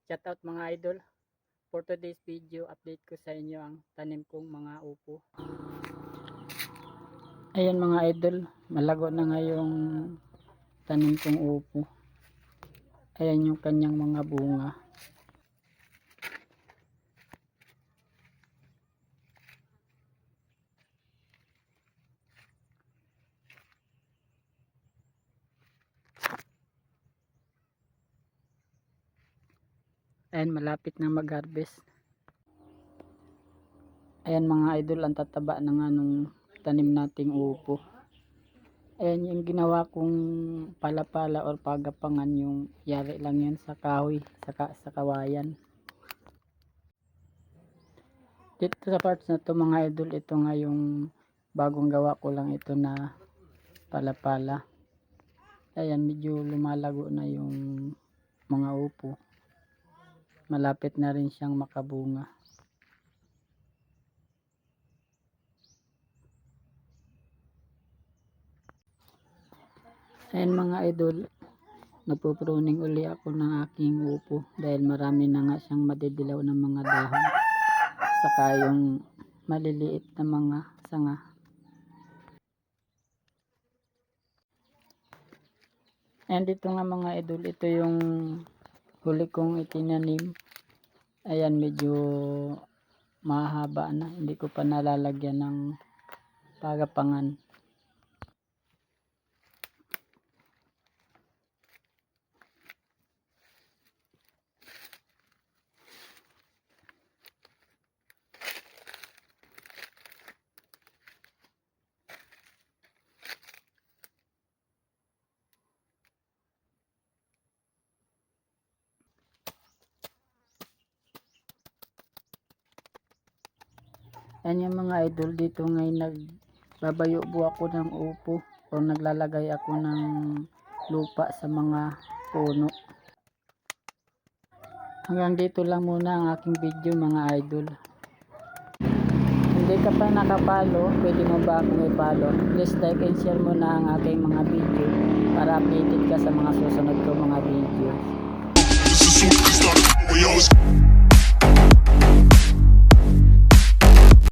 Shout out mga idol. For today's video, update ko sa inyo ang tanim kong mga upo. Ayan mga idol, malago na nga yung tanim kong upo. Ayan yung kanyang mga bunga. Ayan, malapit na mag-harvest. Ayan mga idol, ang tataba na nga nung tanim nating upo. Ayan yung ginawa kong palapala or pagapangan, yung yari lang yan sa kahoy, sa kawayan. Dito sa parts na to mga idol, ito nga yung bagong gawa ko lang ito na palapala. Ayan, medyo lumalago na yung mga upo. Malapit na rin siyang makabunga. Ayan mga idol, nagpo-pruning uli ako ng aking upo dahil marami na nga siyang madidilaw ng mga dahon, saka yung maliliit na mga sanga. Ayan, dito nga mga idol, ito yung huli kong itinanim. Ayan, medyo mahaba na, hindi ko pa nalalagyan ng pagapangan. Ayan yung mga idol, dito ngayon nagbabayo po ako ng upo o naglalagay ako ng lupa sa mga puno. Hanggang dito lang muna ang aking video mga idol. Hindi ka pa nakapalo, pwede mo ba akong i-follow? Please like and share mo na ang aking mga video para updated ka sa mga susunod ko mga videos.